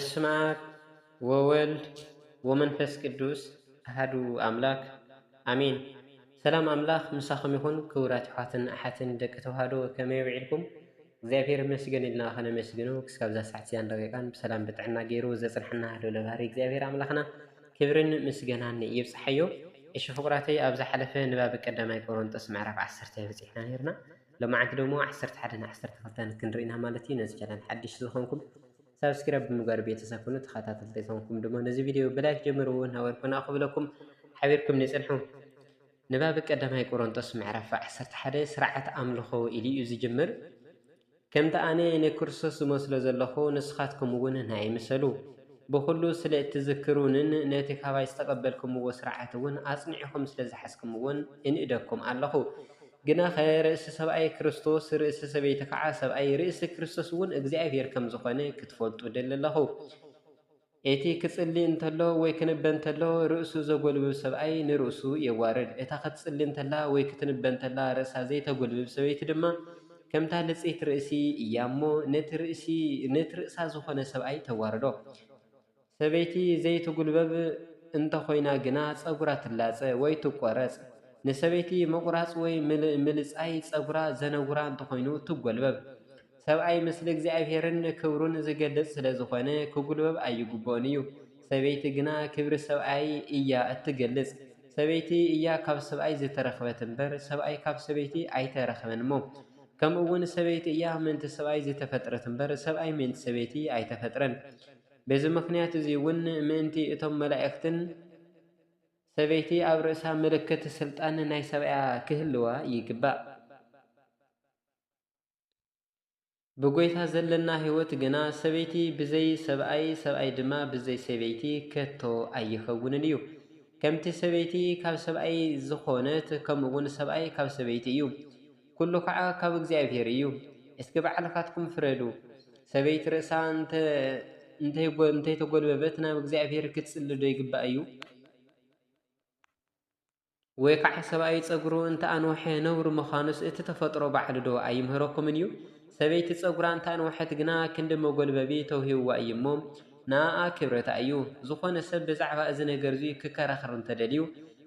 በስመ አብ ወወልድ ወመንፈስ ቅዱስ አሐዱ አምላክ አሜን። ሰላም አምላክ ምሳኹም ይኹን። ክቡራት ኣሕዋትን ኣሓትን ደቂ ተዋህዶ ከመይ ውዒልኩም? እግዚአብሔር ይመስገን ኢልና ኸነመስግኖ ክሳብ ዛ ሰዓት እዚኣ ደቂቃን ብሰላም ብጥዕና ገይሩ ዘፅንሐና ልዑል ባህሪ እግዚአብሔር ኣምላኽና ክብርን ምስጋናን ይብፅሓዮ። እሺ ፍቁራተይ ኣብ ዝሓለፈ ንባብ ቀዳማይ ቆሮንጦስ ምዕራፍ 10 በፂሕና ነርና። ሎማዓንቲ ደሞ 11ን 12 ክንርኢና ማለት እዩ። ነዚ ቻናል ሓድሽ ዝኾንኩም ሰብስክራይብ ብምግባር ቤተሰብ ኩኑ ተኸታተልቲ ዝኾንኩም ድማ ነዚ ቪድዮ ብላይክ ጀምርዎ ናበልኩና ክብለኩም ሓቢርኩም ንፅንሑ። ንባብ ቀዳማይ ቆሮንጦስ ምዕራፍ 11 ስርዓት ኣምልኾ ኢሉ እዩ ዝጅምር። ከምቲ ኣነ ንክርስቶስ ዝመስሎ ዘለኹ ንስኻትኩም እውን ናይ ምሰሉ ብኩሉ ስለ እትዝክሩንን ነቲ ካባይ ዝተቐበልኩምዎ ስርዓት እውን ኣጽኒዕኹም ስለ ዝሓዝኩምዎን እንእደኩም ኣለኹ። ግና ርእሲ ሰብኣይ ክርስቶስ ርእሲ ሰበይቲ ከዓ ሰብኣይ ርእሲ ክርስቶስ እውን እግዚአብሔር ከም ዝኾነ ክትፈልጡ ደሊ ኣለኹ። እቲ ክጽሊ እንተሎ ወይ ክንበ እንተሎ ርእሱ ዘጎልብብ ሰብኣይ ንርእሱ የዋርድ። እታ ክትጽሊ እንተላ ወይ ክትንበ እንተላ ርእሳ ዘይተጎልብብ ሰበይቲ ድማ ከምታ ልጽይት ርእሲ እያ እሞ ነቲ ርእሳ ዝኾነ ሰብኣይ ተዋርዶ። ሰበይቲ ዘይትጉልበብ እንተኾይና ግና ጸጉራ ትላጸ ወይ ትቆረጽ። ንሰበይቲ መቁራጽ ወይ ምልጻይ ጸጉራ ዘነውራ እንተኾይኑ ትጎልበብ። ሰብኣይ ምስሊ እግዚአብሔርን ክብሩን ዝገልጽ ስለ ዝኾነ ክጉልበብ ኣይግብኦን እዩ። ሰበይቲ ግና ክብሪ ሰብኣይ እያ እትገልጽ። ሰበይቲ እያ ካብ ሰብኣይ ዝተረኸበት እምበር ሰብኣይ ካብ ሰበይቲ ኣይተረኸበን እሞ። ከምኡ እውን ሰበይቲ እያ ምንቲ ሰብኣይ ዝተፈጥረት እምበር ሰብኣይ ምንቲ ሰበይቲ ኣይተፈጥረን። በዚ ምክንያት እዚ እውን ምእንቲ እቶም መላእክትን ሰበይቲ ኣብ ርእሳ ምልክት ስልጣን ናይ ሰብኣያ ክህልዋ ይግባእ። ብጎይታ ዘለና ህይወት ግና ሰበይቲ ብዘይ ሰብኣይ ሰብኣይ ድማ ብዘይ ሰበይቲ ከቶ ኣይኸውንን እዩ። ከምቲ ሰበይቲ ካብ ሰብኣይ ዝኾነት ከምኡውን ሰብኣይ ካብ ሰበይቲ እዩ። ኩሉ ከዓ ካብ እግዚአብሔር እዩ። እስኪ ባዕልካትኩም ፍረዱ። ሰበይቲ ርእሳ እንተይተጎልበበት ናብ እግዚአብሔር ክትጽሊ ዶ ይግባእ እዩ? ወይ ከዓ ሰብኣይ ጸጉሩ እንተኣንወሐ ነውሪ ምዃኑስ እቲ ተፈጥሮ ባዕሉ ዶ ኣይምህረኩምን እዩ? ሰበይቲ ጸጉራ እንተኣንወሐት ግና ክንዲ መጎልበቢ ተውሂብዋ እዩ እሞ ንኣኣ ክብረታ እዩ። ዝኾነ ሰብ ብዛዕባ እዚ ነገር እዚ ክከራኸር እንተደልዩ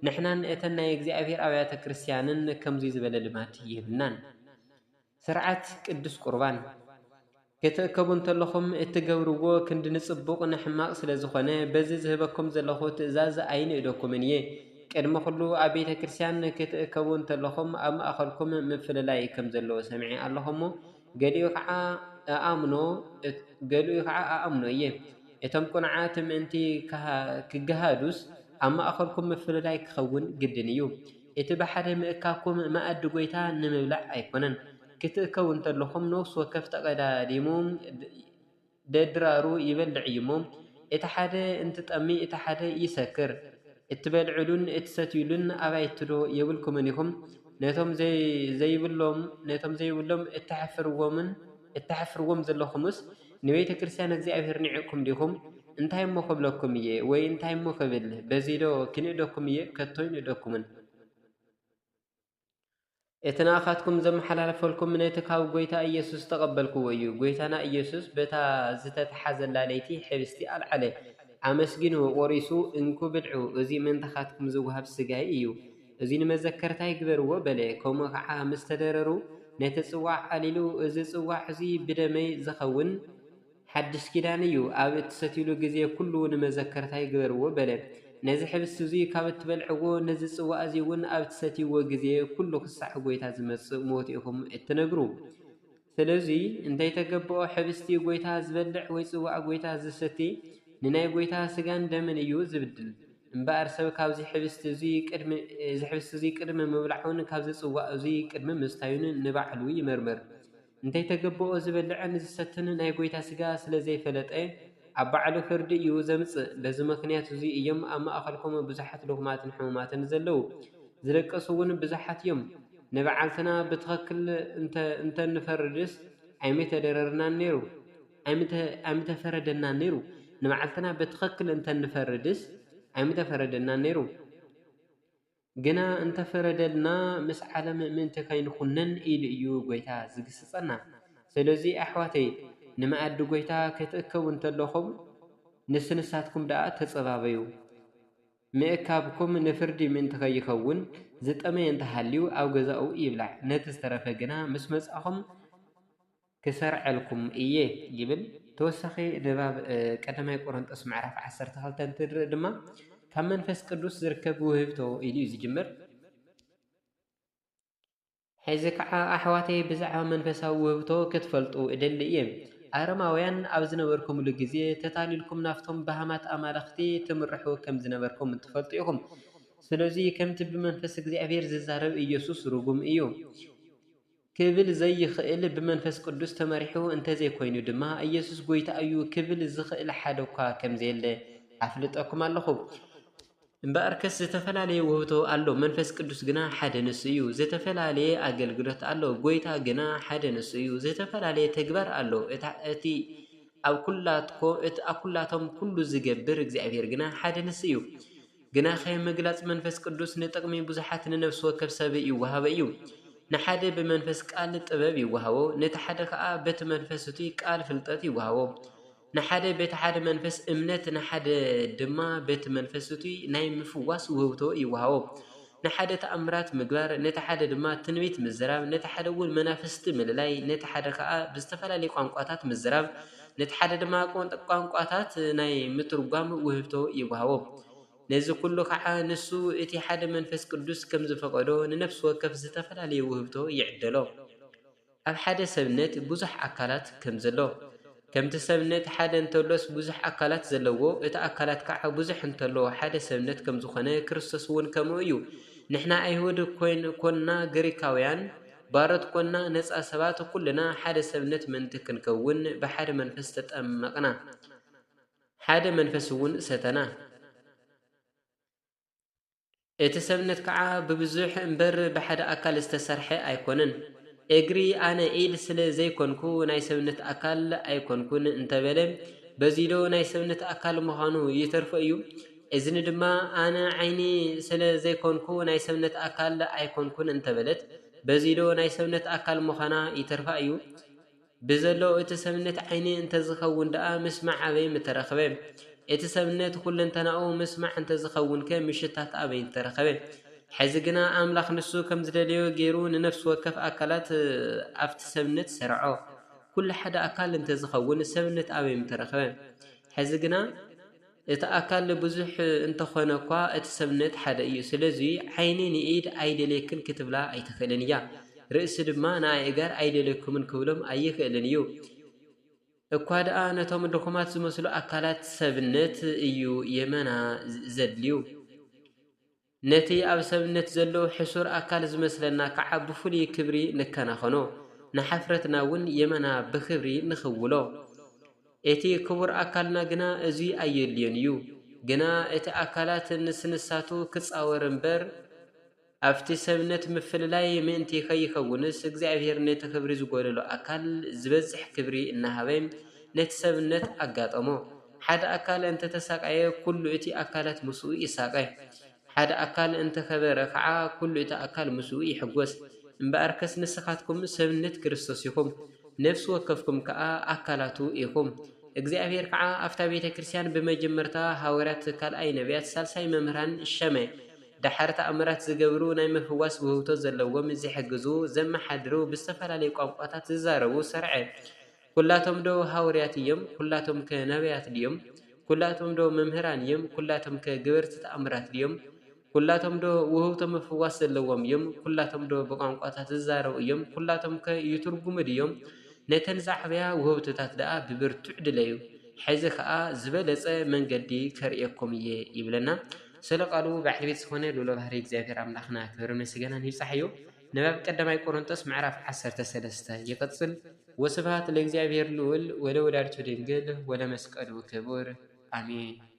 ንሕናን እተን ናይ እግዚአብሔር ኣብያተ ክርስቲያንን ከምዙይ ዝበለ ልማት ይህብናን። ስርዓት ቅዱስ ቁርባን ክትእከቡ እንተለኹም እትገብርዎ ክንዲ ንጽቡቕ ንሕማቕ ስለ ዝኾነ በዚ ዝህበኩም ዘለኹ ትእዛዝ ኣይንእደኩምን እየ። ቅድሚ ኩሉ ኣብ ቤተ ክርስቲያን ክትእከቡ እንተለኹም ኣብ ማእኸልኩም ምፍልላይ ከም ዘለዎ ሰምዒ ኣለኹ እሞ ገሊኡ ከዓ ኣኣምኖ እየ። እቶም ቁንዓት ምእንቲ ክገሃዱስ ኣብ ማእኸልኩም ምፍልላይ ክኸውን ግድን እዩ። እቲ ብሓደ ምእካብኩም መኣዲ ጎይታ ንምብላዕ ኣይኮነን። ክትእከቡ እንተለኹም ነፍሲ ወከፍ ተቐዳዲሙ ደድራሩ ይበልዕ እዩ እሞ እቲ ሓደ እንትጠሚ እቲ ሓደ ይሰክር። እትበልዕሉን እትሰትዩሉን ኣባይቲ ዶ የብልኩምን ኢኹም? ነቶም ዘይብሎም እተሕፍርዎም ዘለኹምስ ንቤተ ክርስቲያን እግዚአብሔር ኒዕኩም ዲኹም? እንታይ እሞ ክብለኩም እየ ወይ እንታይ እሞ ክብል በዚ ዶ ክንእደኩም እየ? ከቶ ይንእደኩምን። እቲ ንኣኻትኩም ዘመሓላለፈልኩም ነቲ ካብ ጎይታ ኢየሱስ ተቐበልክዎ እዩ። ጎይታና ኢየሱስ በታ ዝተተሓዘላ ለይቲ ሕብስቲ ኣልዓለ ኣመስጊኑ ቆሪሱ እንኩ ብልዑ እዚ ምንታኻትኩም ዝውሃብ ስጋይ እዩ፣ እዚ ንመዘከርታይ ግበርዎ በለ። ከምኡ ከዓ ምስ ተደረሩ ነቲ ጽዋዕ ኣሊሉ እዚ ጽዋዕ እዚ ብደመይ ዝኸውን ሓድሽ ኪዳን እዩ፣ ኣብ እትሰትዩሉ ግዜ ኩሉ ንመዘከርታይ ግበርዎ በለ። ነዚ ሕብስቲ እዚ ካብ እትበልዕዎ ነዚ ጽዋዕ እዚ እውን ኣብ እትሰትይዎ ግዜ ኩሉ ክሳዕ ጎይታ ዝመጽእ ሞት ኢኹም እትነግሩ። ስለዚ እንተይተገብኦ ሕብስቲ ጎይታ ዝበልዕ ወይ ጽዋዕ ጎይታ ዝሰቲ ንናይ ጎይታ ስጋን ደምን እዩ ዝብድል እምበኣር ሰብ ካብዚ ሕብስቲ እዚ ቅድሚ ምብላዑን ካብዚ ጽዋዕ እዚ ቅድሚ ምስታዩን ንባዕሉ ይመርምር። እንተይተገብኦ ዝበልዕን ዝሰትን ናይ ጎይታ ስጋ ስለ ዘይፈለጠ ኣብ ባዕሉ ፍርዲ እዩ ዘምጽእ። በዚ ምክንያት እዚ እዮም ኣብ ማእኸልኩም ብዙሓት ድኹማትን ሕሙማትን ዘለው፣ ዝለቀሱ እውን ብዙሓት እዮም። ንበዓልትና ብትኽክል እንተንፈርድስ ኣይምተፈረደናን ነይሩ። ንበዓልትና ብትኽክል እንተንፈርድስ ኣይምተፈረደና ነይሩ። ግና እንተፈረደልና ምስ ዓለም ምእንቲ ከይንኹነን ኢሉ እዩ ጎይታ ዝግስጸና። ስለዚ ኣሕዋተይ ንመኣዲ ጎይታ ክትእከቡ እንተለኹም ንስንሳትኩም ደኣ ተጸባበዩ ምእካብኩም ንፍርዲ ምእንቲ ኸይኸውን ዝጠመየ እንተሃልዩ ኣብ ገዛኡ ይብላዕ ነቲ ዝተረፈ ግና ምስ መጻኹም ክሰርዐልኩም እየ ይብል። ተወሳኺ ንባብ ቀዳማይ ቆሮንጦስ ምዕራፍ 12 እንትንርኢ ድማ ካብ መንፈስ ቅዱስ ዝርከብ ውህብቶ ኢሉ እዩ ዝጅምር። ሕዚ ከዓ ኣሕዋተይ ብዛዕባ መንፈሳዊ ውህብቶ ክትፈልጡ እደሊ እየ። ኣረማውያን ኣብ ዝነበርኩምሉ ግዜ ተታሊልኩም ናፍቶም ባሃማት ኣማልኽቲ ትምርሑ ከም ዝነበርኩም ትፈልጡ ኢኹም። ስለዚ ከምቲ ብመንፈስ እግዚኣብሔር ዝዛረብ ኢየሱስ ርጉም እዩ ክብል ዘይኽእል ብመንፈስ ቅዱስ ተመሪሑ እንተዘይኮይኑ ድማ ኢየሱስ ጎይታ እዩ ክብል ዝኽእል ሓደ እኳ ከምዘየለ ኣፍልጠኩም ኣለኹ። እምበኣርከስ ዝተፈላለየ ውህብቶ ኣሎ፣ መንፈስ ቅዱስ ግና ሓደ ንሱ እዩ። ዝተፈላለየ ኣገልግሎት ኣሎ፣ ጎይታ ግና ሓደ ንሱ እዩ። ዝተፈላለየ ተግባር ኣሎ፣ እቲ ኣብ ኩላቶም ኩሉ ዝገብር እግዚኣብሔር ግና ሓደ ንሱ እዩ። ግና ምግላጽ መንፈስ ቅዱስ ንጥቕሚ ብዙሓት ንነፍሲ ወከፍ ሰብ ይወሃበ እዩ። ንሓደ ብመንፈስ ቃል ጥበብ ይወሃቦ፣ ነቲ ሓደ ከዓ በቲ መንፈስ እቱይ ቃል ፍልጠት ይወሃቦ። ንሓደ በቲ ሓደ መንፈስ እምነት፣ ንሓደ ድማ በቲ መንፈስ እቱይ ናይ ምፍዋስ ውህብቶ ይወሃቦ። ንሓደ ተኣምራት ምግባር፣ ነቲ ሓደ ድማ ትንቢት ምዝራብ፣ ነቲ ሓደ እውን መናፍስቲ ምልላይ፣ ነቲ ሓደ ከዓ ብዝተፈላለዩ ቋንቋታት ምዝራብ፣ ነቲ ሓደ ድማ ቋንቋታት ናይ ምትርጓም ውህብቶ ይወሃቦ። ነዚ ኩሉ ከዓ ንሱ እቲ ሓደ መንፈስ ቅዱስ ከም ዝፈቀዶ ንነፍሲ ወከፍ ዝተፈላለየ ውህብቶ ይዕደሎ። ኣብ ሓደ ሰብነት ብዙሕ ኣካላት ከም ዘሎ ከምቲ ሰብነት ሓደ እንተሎስ ብዙሕ ኣካላት ዘለዎ እቲ ኣካላት ከዓ ብዙሕ እንተሎ ሓደ ሰብነት ከም ዝኾነ ክርስቶስ እውን ከምኡ እዩ። ንሕና ኣይሁድ ኮንና ግሪካውያን ባሮት ኮንና ነፃ ሰባት ኩልና ሓደ ሰብነት ምእንቲ ክንከውን ብሓደ መንፈስ ተጠመቕና፣ ሓደ መንፈስ እውን ሰተና። እቲ ሰብነት ከዓ ብብዙሕ እምበር ብሓደ ኣካል ዝተሰርሐ ኣይኮነን። እግሪ ኣነ ኢድ ስለ ዘይኮንኩ ናይ ሰብነት ኣካል ኣይኮንኩን እንተበለ በዚዶ ናይ ሰብነት ኣካል ምዃኑ ይተርፈ እዩ። እዝኒ ድማ ኣነ ዓይኒ ስለ ዘይኮንኩ ናይ ሰብነት ኣካል ኣይኮንኩን እንተበለት በዚዶ ናይ ሰብነት ኣካል ምዃና ይተርፋ እዩ። ብዘሎ እቲ ሰብነት ዓይኒ እንተዝኸውን ደኣ ምስማዕ ኣበይ ምተረኸበ? እቲ ሰብነት ኩለንተናኡ ምስማዕ እንተዝኸውን ምሽታት ኣበይ ተረኸበ? ሕዚ ግና ኣምላኽ ንሱ ከም ዝደለዮ ገይሩ ንነፍሲ ወከፍ ኣካላት ኣብቲ ሰብነት ሰርዖ። ኩሉ ሓደ ኣካል እንተዝኸውን ሰብነት ኣበይ ምተረኸበ? ሕዚ ግና እቲ ኣካል ብዙሕ እንተኾነ እኳ እቲ ሰብነት ሓደ እዩ። ስለዚ ዓይኒ ንኢድ ኣይደለየክን ክትብላ ኣይትኽእልን እያ፣ ርእሲ ድማ ንኣእጋር ኣይደለየኩምን ክብሎም ኣይኽእልን እዩ። እኳ ደኣ ነቶም ድኹማት ዝመስሉ ኣካላት ሰብነት እዩ የመና ዘድልዩ። ነቲ ኣብ ሰብነት ዘሎ ሕሱር ኣካል ዝመስለና ከዓ ብፍሉይ ክብሪ ንከናኸኖ፣ ንሓፍረትና እውን የመና ብክብሪ ንኽውሎ። እቲ ክቡር ኣካልና ግና እዙይ ኣየድልዮን እዩ። ግና እቲ ኣካላት ንስንሳቱ ክጻወር እምበር ኣብቲ ሰብነት ምፍልላይ ምእንቲ ኸይኸውንስ እግዚኣብሔር ነቲ ክብሪ ዝጐደሎ ኣካል ዝበዝሕ ክብሪ እናሃበ ነቲ ሰብነት ኣጋጠሞ። ሓደ ኣካል እንተተሳቃየ ኩሉ እቲ ኣካላት ምስኡ ይሳቀይ፣ ሓደ ኣካል እንተኸበረ ከዓ ኩሉ እቲ ኣካል ምስኡ ይሕጐስ። እምበኣርከስ ንስኻትኩም ሰብነት ክርስቶስ ኢኹም፣ ነፍሲ ወከፍኩም ከዓ ኣካላቱ ኢኹም። እግዚኣብሔር ከዓ ኣብታ ቤተ ክርስቲያን ብመጀመርታ ሃዋርያት፣ ካልኣይ ነቢያት፣ ሳልሳይ መምህራን ሸመ ዳሓር ተኣምራት ዝገብሩ ናይ ምፍዋስ ውህብቶ ዘለዎም ዝሕግዙ ዘመሓድሩ ብዝተፈላለዩ ቋንቋታት ዝዛረቡ ሰርዐ። ኩላቶም ዶ ሃዋርያት እዮም? ኩላቶም ከነቢያት ድዮም? ኩላቶም ዶ መምህራን እዮም? ኩላቶም ከገበርቲ ተኣምራት ድዮም? ኩላቶም ዶ ውህብቶ ምፍዋስ ዘለዎም እዮም? ኩላቶም ዶ ብቋንቋታት ዝዛረቡ እዮም? ኩላቶም ከይትርጉሙ ድዮም? ነተን ዛዕበያ ውህብቶታት ደኣ ብብርቱዕ ድለዩ፣ ሕዚ ከዓ ዝበለጸ መንገዲ ከርእየኩም እየ ይብለና። ስለ ቃሉ ባሕሪ ቤት ዝኾነ ልኡለ ባህሪ እግዚኣብሔር ኣምላኽና ክብሪ ምስጋናን ይብጻሕ እዩ። ንባብ ቀዳማይ ቆሮንጦስ ምዕራፍ 13 ይቕጽል። ወስብሐት ለእግዚአብሔር ልዑል ወለወላዲቱ ድንግል ወለመስቀሉ ክቡር አሜን።